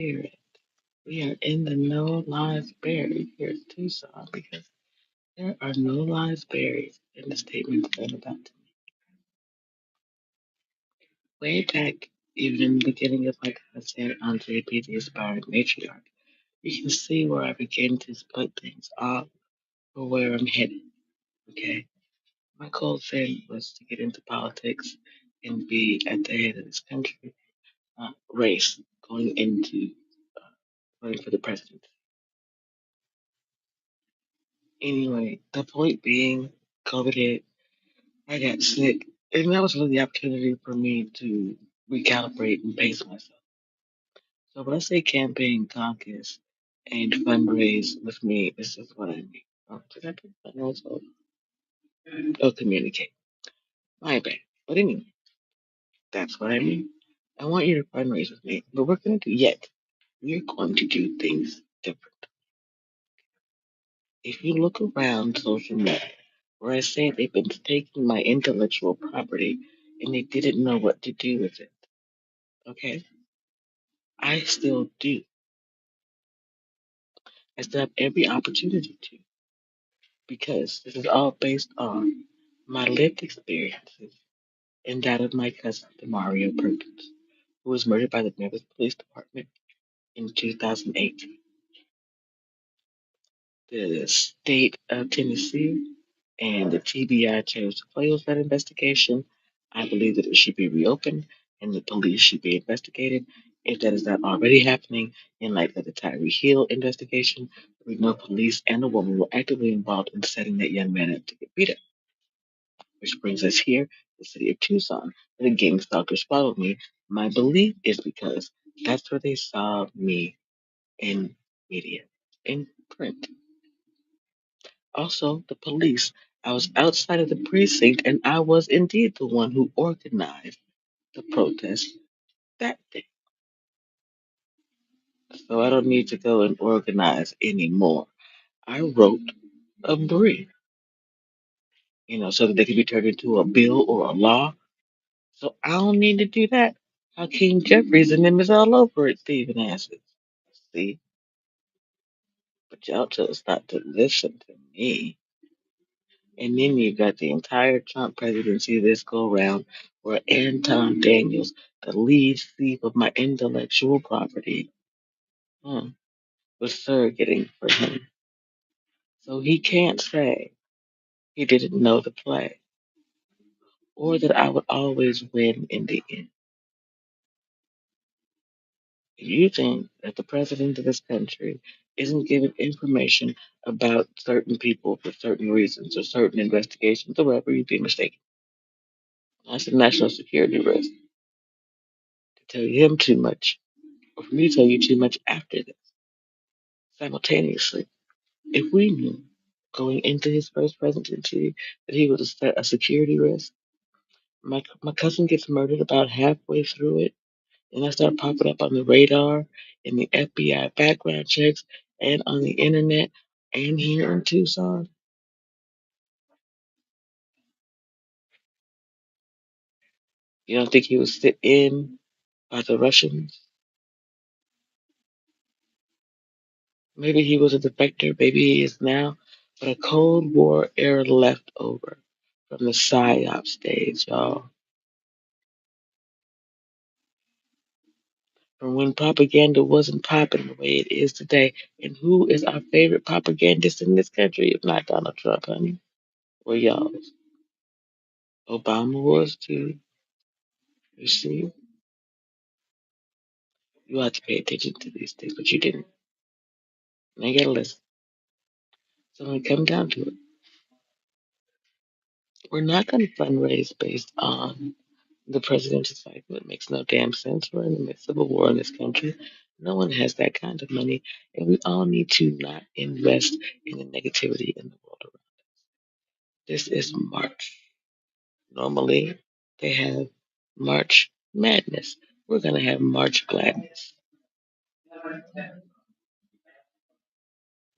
Spirit. We are in the no lies buried here in Tucson because there are no lies buried in the statement that I'm about to make. Way back, even in the beginning of my content on JP the Aspiring Matriarch, you can see where I begin to split things off for where I'm headed. Okay. My goal then was to get into politics and be at the head of this country race going into running for the presidency. Anyway, the point being, COVID hit, I got sick, and that was really the opportunity for me to recalibrate and pace myself. So when I say campaign caucus and fundraise with me, this is what I mean. Oh, did I put fundraise? Oh, communicate. My bad. But anyway, that's what I mean. I want you to fundraise with me, but we're going to do yet. We're going to do things different. If you look around social media, where I say they've been taking my intellectual property and they didn't know what to do with it, okay? I still do. I still have every opportunity to because this is all based on my lived experiences and that of my cousin, Demario Perkins, who was murdered by the Memphis Police Department in 2008. The state of Tennessee and the TBI chose to close that investigation. I believe that it should be reopened and the police should be investigated. If that is not already happening, in light of the Tyree Hill investigation, we know police and the woman were actively involved in setting that young man up to get beat up. Which brings us here, the city of Tucson, where the gang stalkers followed me. My belief is because that's where they saw me in media, in print. Also, the police. I was outside of the precinct and I was indeed the one who organized the protest that day. So I don't need to go and organize anymore. I wrote a brief, so that they could be turned into a bill or a law. So I don't need to do that. Hakeem Jeffries and them is all over it, thieving asses. See? But y'all chose not to listen to me. And then you got the entire Trump presidency this go round where Anton Daniels, the lead thief of my intellectual property, was surrogating for him. So he can't say he didn't know the play or that I would always win in the end. If you think that the president of this country isn't giving information about certain people for certain reasons or certain investigations or whatever, you'd be mistaken. That's a national security risk to tell him too much or for me to tell you too much after this. Simultaneously, if we knew going into his first presidency that he was a security risk, my cousin gets murdered about halfway through it, and I start popping up on the radar in the FBI background checks and on the internet and here in Tucson. You don't think he was sit in by the Russians? Maybe he was a defector, maybe he is now, but a Cold War era leftover from the PSYOPs days, y'all. From when propaganda wasn't popping the way it is today. And who is our favorite propagandist in this country, if not Donald Trump, honey? Or y'all? Obama was too. You see, you have to pay attention to these things, but you didn't. And I gotta listen. So when it comes down to it, we're not gonna fundraise based on the presidential cycle. It makes no damn sense. We're in the midst of a war in this country. No one has that kind of money, and we all need to not invest in the negativity in the world around. This is March. Normally, they have March Madness. We're going to have March Gladness.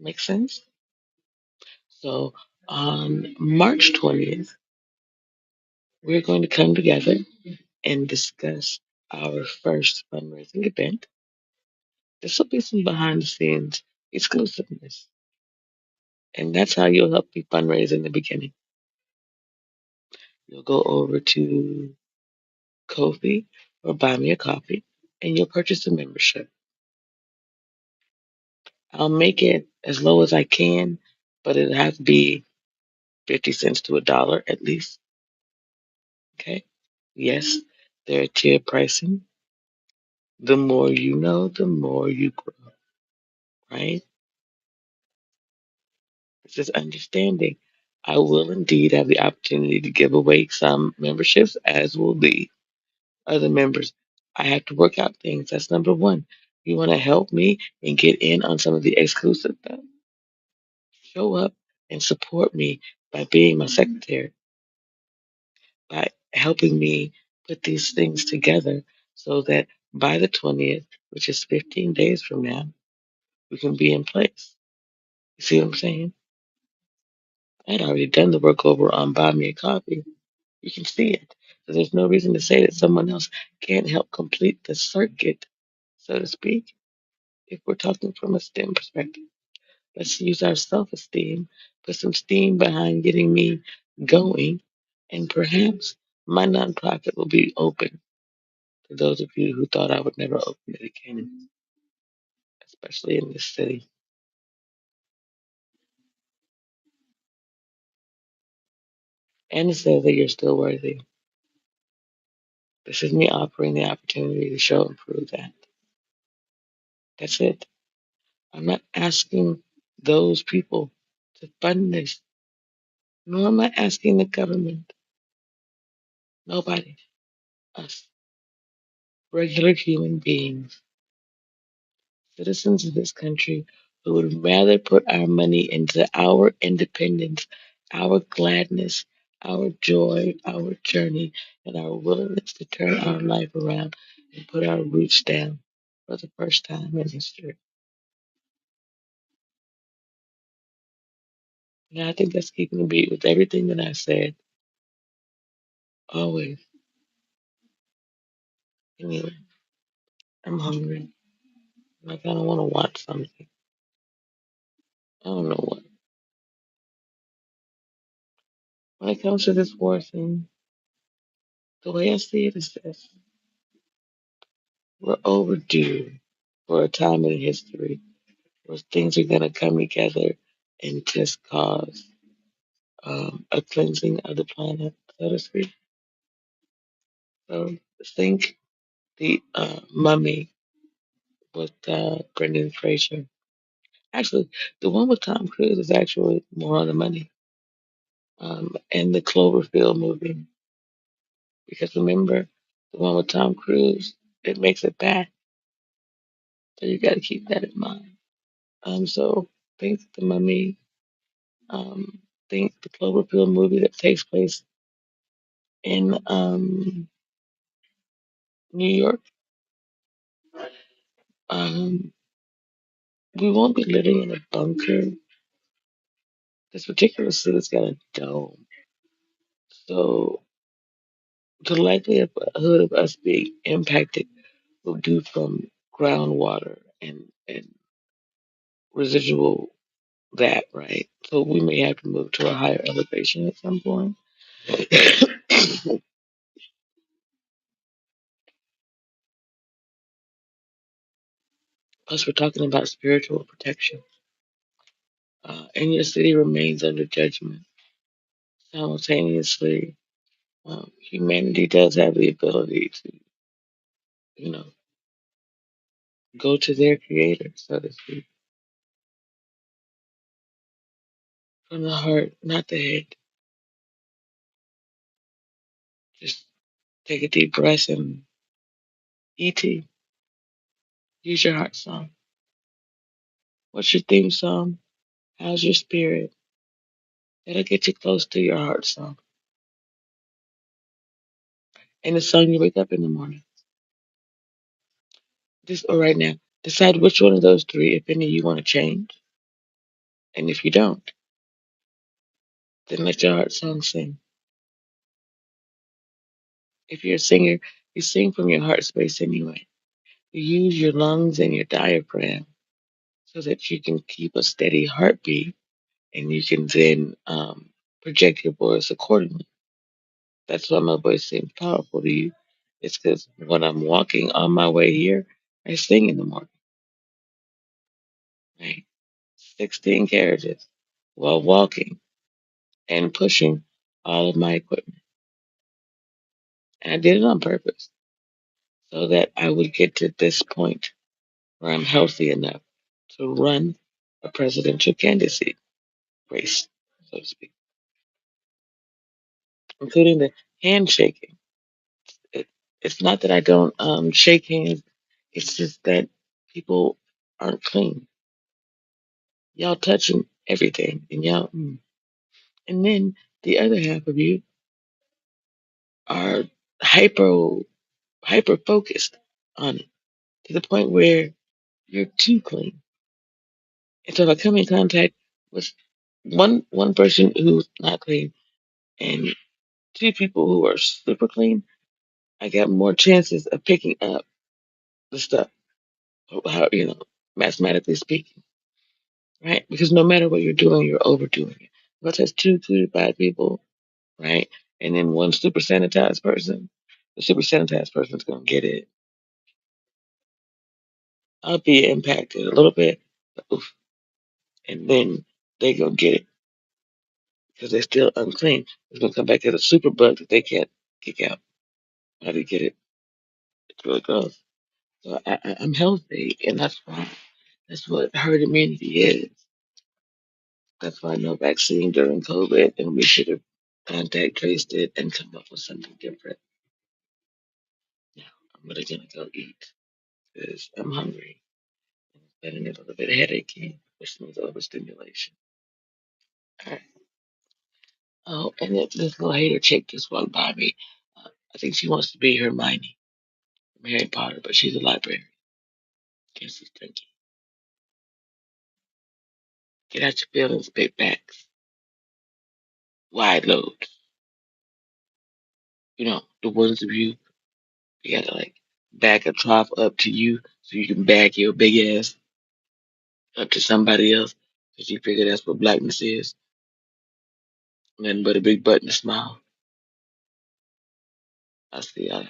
Make sense? So, on March 20th, we're going to come together and discuss our first fundraising event This will be some behind the scenes exclusiveness. And that's how you'll help me fundraise in the beginning. You'll go over to Kofi or buy me a coffee and you'll purchase a membership. I'll make it as low as I can, but it'll have to be 50 cents to a dollar at least. Okay. Yes, there are tier pricing. The more you know, the more you grow, right? This is understanding. I will indeed have the opportunity to give away some memberships, as will the other members. I have to work out things. That's number one. You want to help me and get in on some of the exclusive stuff? Show up and support me by being my secretary, by helping me put these things together so that by the 20th, which is 15 days from now, we can be in place. You see what I'm saying? I had already done the work over on Buy Me a Coffee. You can see it. So there's no reason to say that someone else can't help complete the circuit, so to speak, if we're talking from a STEM perspective. Let's use our self esteem, put some steam behind getting me going, and perhaps my nonprofit will be open to those of you who thought I would never open it again, especially in this city. And it says that you're still worthy. This is me offering the opportunity to show and prove that. That's it. I'm not asking those people to fund this, nor am I asking the government. Nobody. Us. Regular human beings, citizens of this country who would rather put our money into our independence, our gladness, our joy, our journey, and our willingness to turn our life around and put our roots down for the first time in history. And I think that's keeping the beat with everything that I said, always. Anyway, I'm hungry. I kind of want to watch something. I don't know what. When it comes to this war thing, the way I see it is this: we're overdue for a time in history where things are going to come together and just cause a cleansing of the planet, so to speak. So think the Mummy with Brendan Fraser. Actually, the one with Tom Cruise is actually more on the money. And the Cloverfield movie, because remember, the one with Tom Cruise, it makes it bad. So you got to keep that in mind. So think the Mummy, um, think the Cloverfield movie that takes place in New York. Um, we won't be living in a bunker. This particular city's got a dome. So the likelihood of us being impacted will do from groundwater and residual that, right? So we may have to move to a higher elevation at some point. Plus, we're talking about spiritual protection. And your city remains under judgment. Simultaneously, humanity does have the ability to, you know, go to their creator, so to speak, from the heart, not the head. Just take a deep breath and ET, use your heart song. What's your theme song? How's your spirit? That'll get you close to your heart song. And the song you wake up in the morning. This or right now. Decide which one of those three, if any, you want to change. And if you don't, then let your heart song sing. If you're a singer, you sing from your heart space anyway. use your lungs and your diaphragm so that you can keep a steady heartbeat and you can then project your voice accordingly. That's why my voice seems powerful to you. It's because when I'm walking on my way here, I sing in the morning, right? 16 carriages while walking and pushing all of my equipment. And I did it on purpose so that I would get to this point where I'm healthy enough to run a presidential candidacy race, so to speak, including the handshaking. It, it's not that I don't shake hands, it's just that people aren't clean. Y'all touching everything, and y'all, and then the other half of you are hyper hyper focused on it to the point where you're too clean. And so if I come in contact with one person who's not clean and two people who are super clean, I got more chances of picking up the stuff. How mathematically speaking, right? Because no matter what you're doing, you're overdoing it. But there's two clear bad people, right? And then one super sanitized person. The super sanitized person's gonna get it. I'll be impacted a little bit, but oof, and then they gonna get it because they're still unclean. It's gonna come back as a super bug that they can't kick out. How do you get it? It's really gross. So I'm healthy, and that's what herd immunity is. That's why no vaccine during COVID, and we should have contact traced it and come up with something different. Now I'm really gonna go eat because I'm hungry. Getting a little bit headachy, which means overstimulation. All right. Oh, and this little hater chick just walked by me. I think she wants to be Hermione, from Harry Potter, but she's a librarian. Guess she's drinking. Get out your feelings, big backs, wide loads. The ones of you gotta like back a trough up to you so you can back your big ass up to somebody else because you figure that's what blackness is. Nothing but a big butt and a smile. I see y'all.